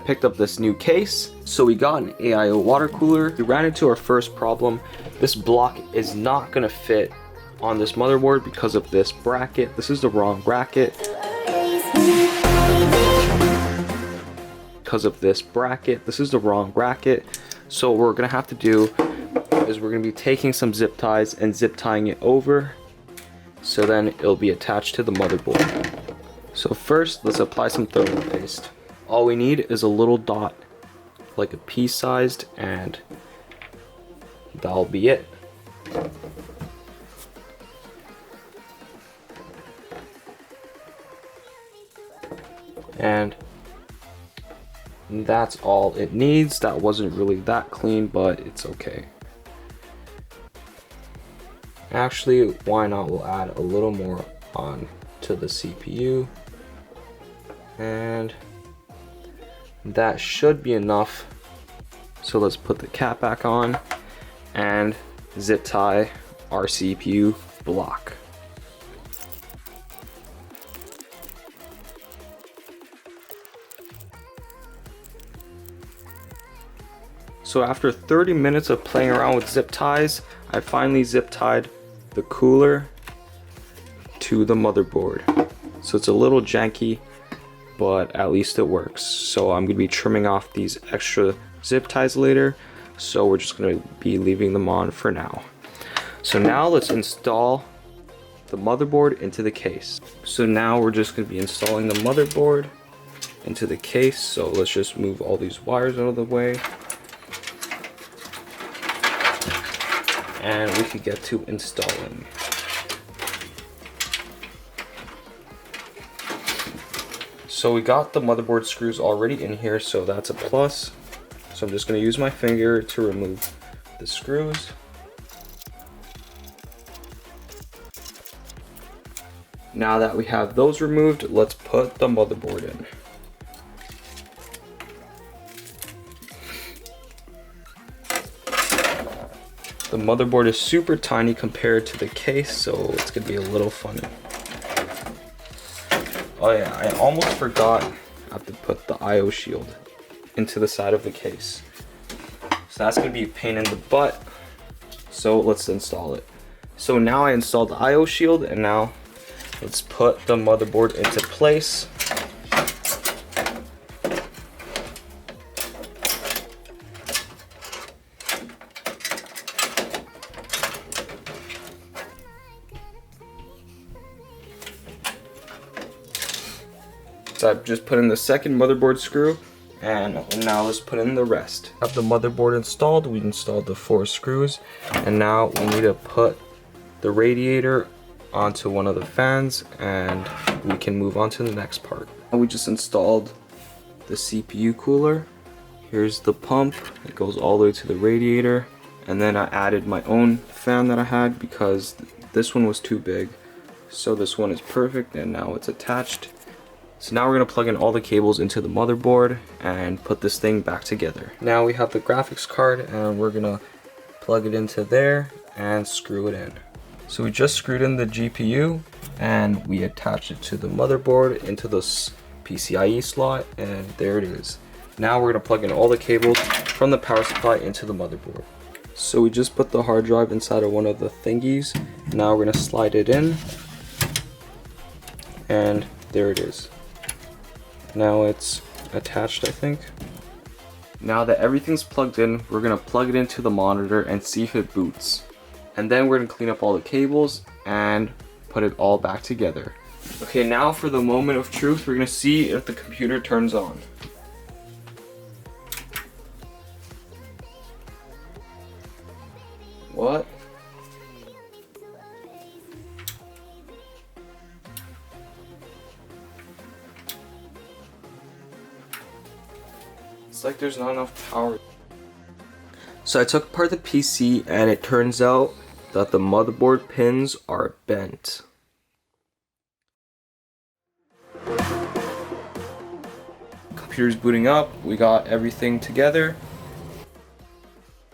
Picked up this new case. So we got an AIO water cooler. We ran into our first problem. This block is not gonna fit on this motherboard because of this bracket. This is the wrong bracket. Because of this bracket, this is the wrong bracket. So what we're gonna have to do is we're gonna be taking some zip ties and zip tying it over, so then it'll be attached to the motherboard. So first, let's apply some thermal paste. All we need is a little dot, like a pea sized, and that'll be it. And that's all it needs. That wasn't really that clean, but it's okay. Actually, why not? We'll add a little more on to the CPU. And that should be enough. So let's put the cap back on and zip tie our CPU block. So after 30 minutes of playing around with zip ties, I finally zip tied the cooler to the motherboard. So it's a little janky, but at least it works. So I'm gonna be trimming off these extra zip ties later. So we're just gonna be leaving them on for now. So now let's install the motherboard into the case. So now we're just gonna be installing the motherboard into the case. So let's just move all these wires out of the way. And we can get to installing. So we got the motherboard screws already in here, so that's a plus. So I'm just gonna use my finger to remove the screws. Now that we have those removed, let's put the motherboard in. The motherboard is super tiny compared to the case, so it's gonna be a little funny. Oh yeah, I almost forgot I have to put the IO shield into the side of the case. So that's gonna be a pain in the butt. So let's install it. So now I installed the IO shield, and now let's put the motherboard into place. So I've just put in the second motherboard screw, and now let's put in the rest. Have the motherboard installed, we installed the 4 screws, and now we need to put the radiator onto one of the fans, and we can move on to the next part. We just installed the CPU cooler. Here's the pump, it goes all the way to the radiator, and then I added my own fan that I had because this one was too big. So this one is perfect, and now it's attached. So now we're gonna plug in all the cables into the motherboard and put this thing back together. Now we have the graphics card, and we're gonna plug it into there and screw it in. So we just screwed in the GPU, and we attached it to the motherboard into this PCIe slot, and there it is. Now we're gonna plug in all the cables from the power supply into the motherboard. So we just put the hard drive inside of one of the thingies. Now we're gonna slide it in, and there it is. Now it's attached, I think. Now that everything's plugged in, we're gonna plug it into the monitor and see if it boots. And then we're gonna clean up all the cables and put it all back together. Okay, now for the moment of truth, we're gonna see if the computer turns on. What? It's like there's not enough power. So I took apart the PC, and it turns out that the motherboard pins are bent. Computer's booting up, we got everything together.